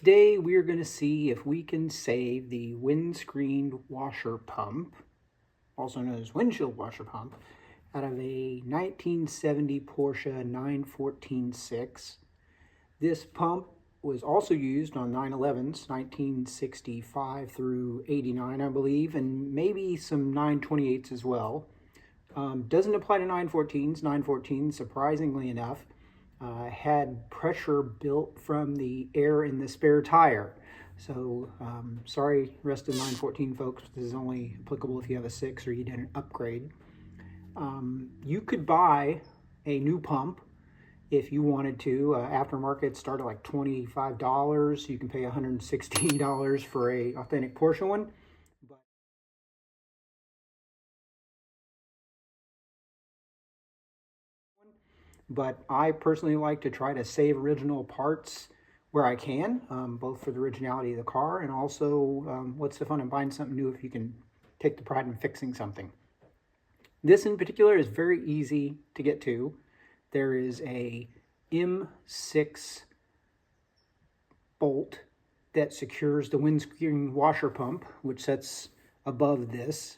Today we are going to see if we can save the windscreen washer pump, also known as windshield washer pump, out of a 1970 Porsche 914-6. This pump was also used on 911s, 1965 through 89, I believe, and maybe some 928s as well. Doesn't apply to 914s. 914s, surprisingly enough, had pressure built from the air in the spare tire. So sorry, rest of 914 folks, this is only applicable if you have a 6 or you did an upgrade. You could buy a new pump if you wanted to. Aftermarket start at like $25. You can pay $116 for a authentic Porsche one. But I personally like to try to save original parts where I can, both for the originality of the car and also what's the fun in buying something new if you can take the pride in fixing something. This in particular is very easy to get to. There is a M6 bolt that secures the windscreen washer pump, which sits above this.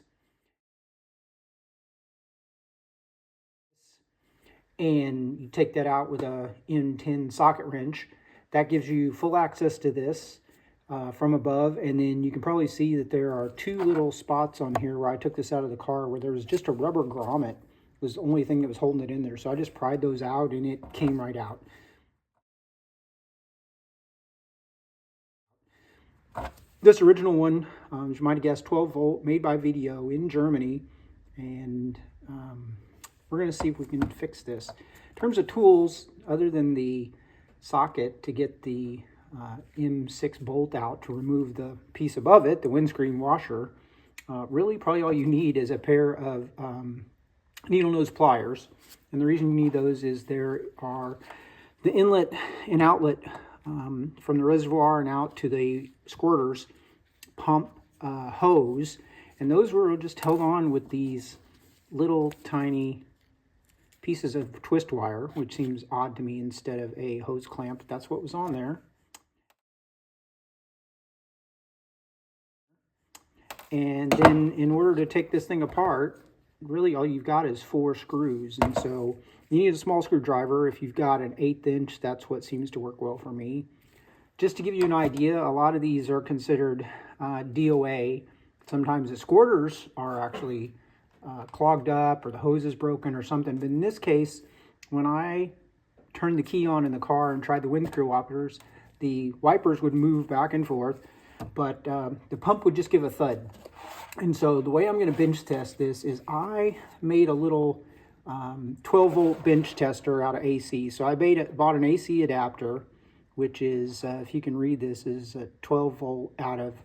And you take that out with a N10 socket wrench. That gives you full access to this from above, and then you can probably see that there are two little spots on here where I took this out of the car where there was just a rubber grommet. It was the only thing that was holding it in there, so I just pried those out and it came right out. This original one, as you might have guessed, 12 volt, made by VDO in Germany, and we're going to see if we can fix this. In terms of tools, other than the socket to get the M6 bolt out to remove the piece above it, the windscreen washer, really probably all you need is a pair of needle nose pliers. And the reason you need those is there are the inlet and outlet from the reservoir and out to the squirters pump hose, and those were just held on with these little tiny pieces of twist wire, which seems odd to me instead of a hose clamp. That's what was on there. And then in order to take this thing apart, really all you've got is 4 screws. And so you need a small screwdriver. If you've got an 1/8 inch, that's what seems to work well for me. Just to give you an idea, a lot of these are considered DOA. Sometimes the squirters are actually clogged up or the hose is broken or something. But in this case, when I turned the key on in the car and tried the windscreen wipers, the wipers would move back and forth, but the pump would just give a thud. And so the way I'm going to bench test this is I made a little 12 volt bench tester out of AC. So I bought an AC adapter, which is, if you can read this, is a 12 volt out of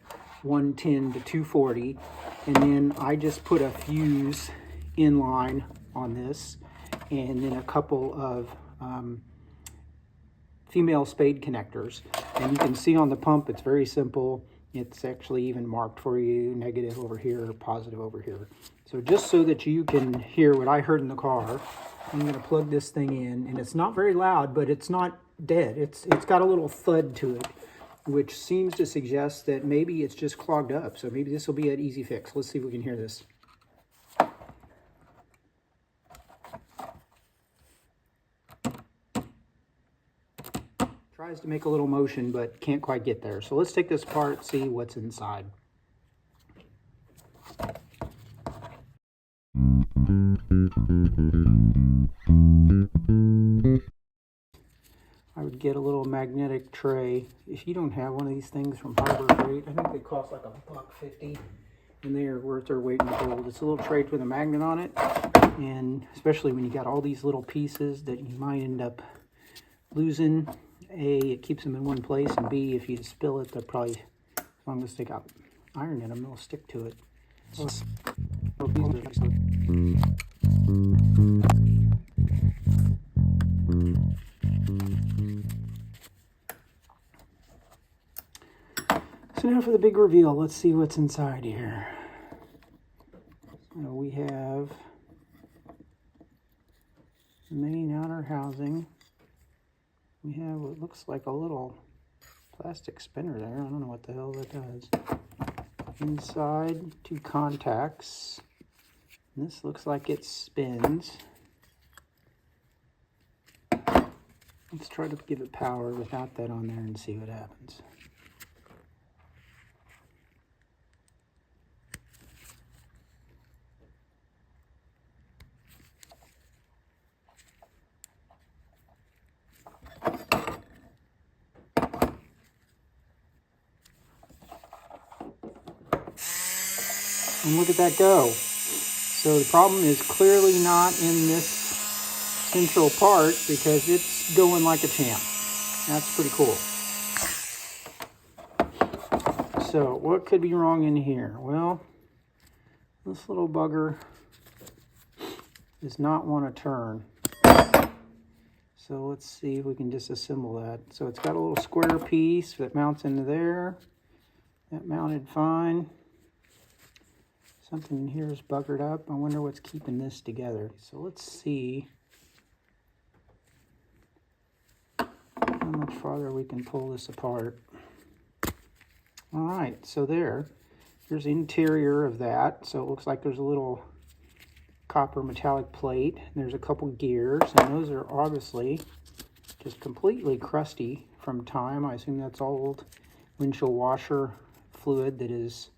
110 to 240, and then I just put a fuse in line on this, and then a couple of female spade connectors. And you can see on the pump it's very simple. It's actually even marked for you, negative over here, positive over here. So just so that you can hear what I heard in the car, I'm going to plug this thing in, and it's not very loud, but it's not dead. It's got a little thud to it, which seems to suggest that maybe it's just clogged up. So maybe this will be an easy fix. Let's see if we can hear this. Tries to make a little motion, but can't quite get there. So let's take this apart, see what's inside. I would get a little magnetic tray. If you don't have one of these things from Harbor Freight, I think they cost like $1.50, and they are worth their weight in gold. It's a little tray with a magnet on it, and especially when you got all these little pieces that you might end up losing. A, it keeps them in one place, and B, if you spill it, they'll probably, as long as they got iron in them, they'll stick to it. So now for the big reveal. Let's see what's inside here. So we have the main outer housing. We have what looks like a little plastic spinner there. I don't know what the hell that does. Inside, 2 contacts. And this looks like it spins. Let's try to give it power without that on there and see what happens. And look at that go. So the problem is clearly not in this central part because it's going like a champ. That's pretty cool. So what could be wrong in here? Well, this little bugger does not want to turn. So let's see if we can disassemble that. So it's got a little square piece that mounts into there. That mounted fine. Something in here is buggered up. I wonder what's keeping this together. So let's see how much farther we can pull this apart. All right, so here's the interior of that. So it looks like there's a little copper metallic plate. There's a couple gears, and those are obviously just completely crusty from time. I assume that's old windshield washer fluid that is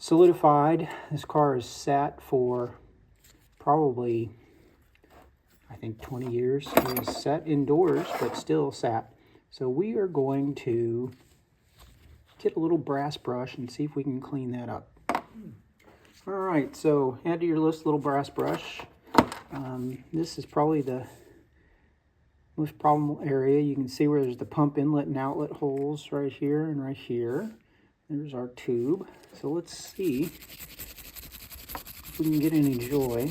solidified. This car is sat for probably, I think, 20 years. It was set indoors, but still sat. So we are going to get a little brass brush and see if we can clean that up. All right, so add to your list, little brass brush. This is probably the most problem area. You can see where there's the pump inlet and outlet holes right here and right here. There's our tube. So let's see if we can get any joy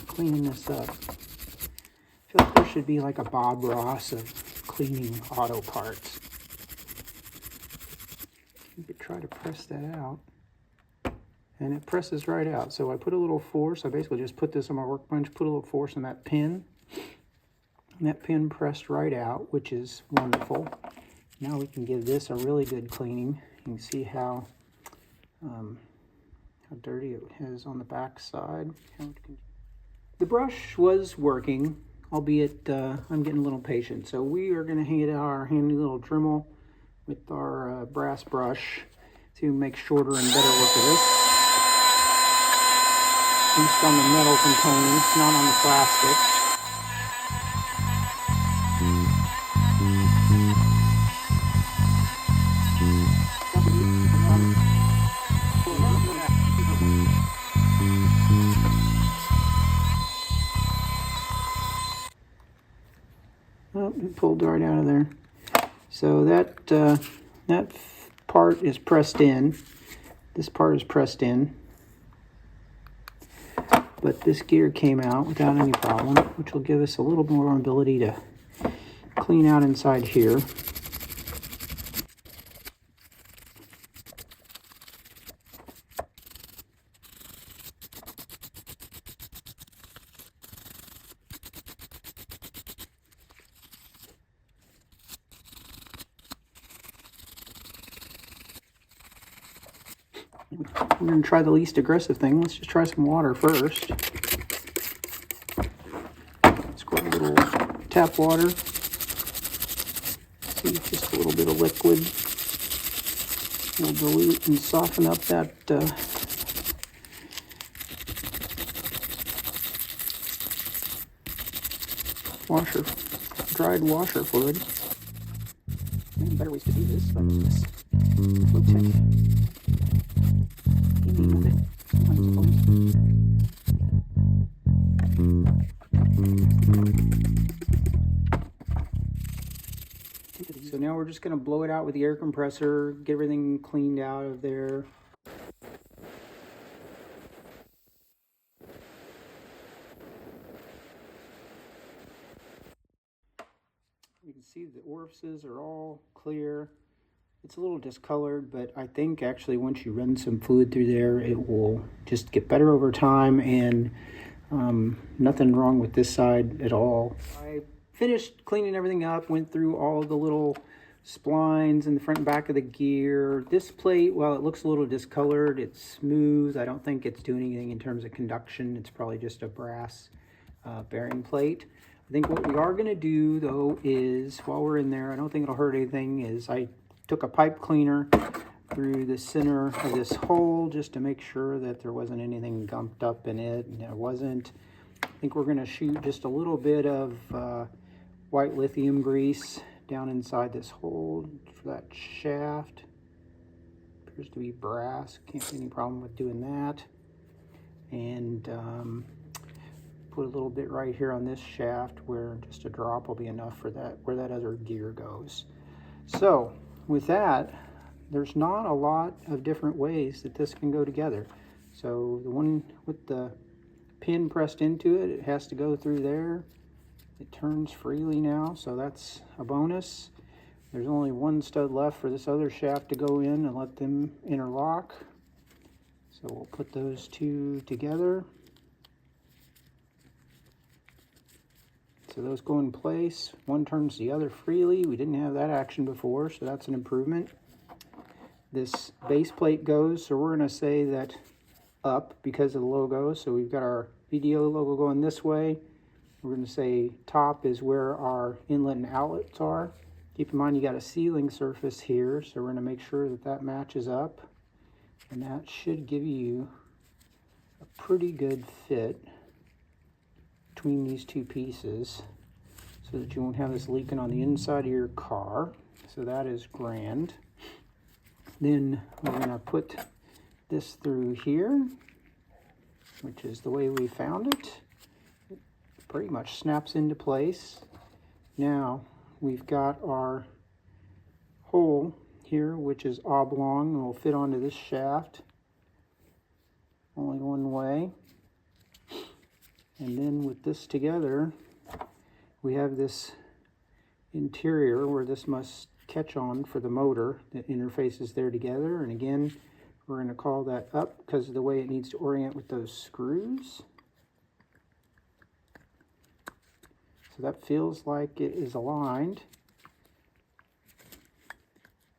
cleaning this up. I feel like there should be like a Bob Ross of cleaning auto parts. You could try to press that out. And it presses right out. So I put a little force. I basically just put this on my workbench, put a little force on that pin. And that pin pressed right out, which is wonderful. Now we can give this a really good cleaning. You can see how dirty it is on the back side. The brush was working, albeit I'm getting a little patient. So we are going to hit our handy little Dremel with our brass brush to make shorter and better work of this. At least on the metal components, not on the plastic. Oh, it pulled right out of there. So that part is pressed in. This part is pressed in. But this gear came out without any problem, which will give us a little more ability to clean out inside here. We're going to try the least aggressive thing. Let's just try some water first. Let's go a little tap water. See if just a little bit of liquid will dilute and soften up that dried washer fluid. Maybe better ways to do this, but this low-tech. So now we're just going to blow it out with the air compressor, get everything cleaned out of there. You can see the orifices are all clear. It's a little discolored, but I think actually once you run some fluid through there, it will just get better over time, and nothing wrong with this side at all. I finished cleaning everything up, went through all the little splines in the front and back of the gear. This plate, while it looks a little discolored, it's smooth. I don't think it's doing anything in terms of conduction. It's probably just a brass bearing plate. I think what we are going to do, though, is while we're in there, I don't think it'll hurt anything, is I took a pipe cleaner through the center of this hole just to make sure that there wasn't anything gumped up in it, and there wasn't. I think we're going to shoot just a little bit of white lithium grease down inside this hole for that shaft. Appears to be brass. Can't see any problem with doing that. And put a little bit right here on this shaft where just a drop will be enough for that, where that other gear goes. So with that, there's not a lot of different ways that this can go together. So the one with the pin pressed into it, it has to go through there. It turns freely now, so that's a bonus. There's only one stud left for this other shaft to go in and let them interlock. So we'll put those two together. So those go in place. One turns the other freely. We didn't have that action before, so that's an improvement. This base plate goes, so we're going to say that up because of the logo. So we've got our VDO logo going this way. We're going to say top is where our inlet and outlets are. Keep in mind you got a sealing surface here, so we're going to make sure that that matches up. And that should give you a pretty good fit between these two pieces so that you won't have this leaking on the inside of your car. So that is grand. Then we're going to put this through here, which is the way we found it. It pretty much snaps into place. Now we've got our hole here, which is oblong and will fit onto this shaft only one way. And then with this together, we have this interior where this must catch on for the motor that interfaces there together. And again, we're going to call that up because of the way it needs to orient with those screws. So that feels like it is aligned.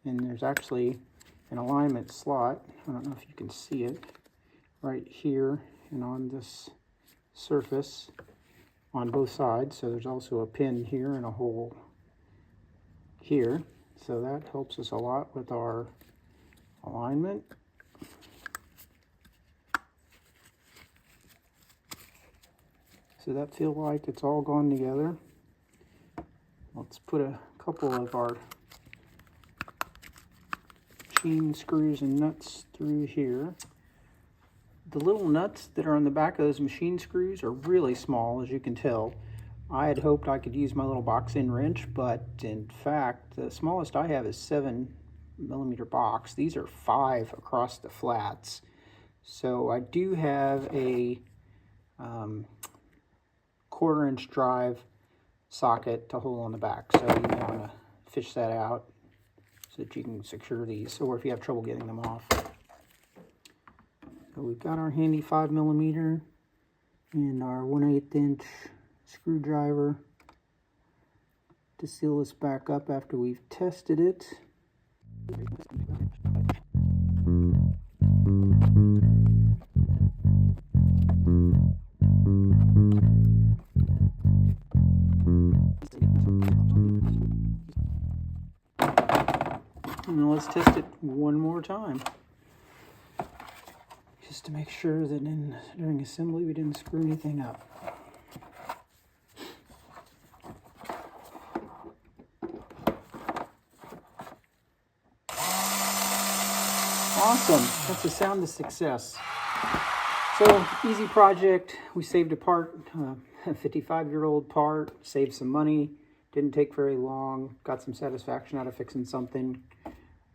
And there's actually an alignment slot, I don't know if you can see it, right here and on this surface on both sides. So there's also a pin here and a hole here. So that helps us a lot with our alignment. So that feels like it's all gone together. Let's put a couple of our machine screws and nuts through here. The little nuts that are on the back of those machine screws are really small, as you can tell. I had hoped I could use my little box-in wrench, but in fact, the smallest I have is 7mm box. These are 5 across the flats. So I do have a 1/4-inch drive socket to hold on the back. So you want to fish that out so that you can secure these, or if you have trouble getting them off. So we've got our handy 5mm and our 1/8-inch screwdriver to seal this back up after we've tested it. And let's test it one more time, just to make sure that during assembly we didn't screw anything up. Awesome, that's the sound of success. So, easy project. We saved a part, a 55-year-old part, saved some money, didn't take very long, got some satisfaction out of fixing something.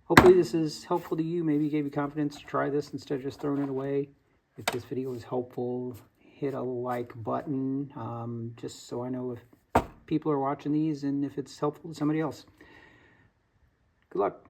Hopefully this is helpful to you. Maybe gave you confidence to try this instead of just throwing it away. If this video was helpful, hit a like button, just so I know if people are watching these and if it's helpful to somebody else. Good luck.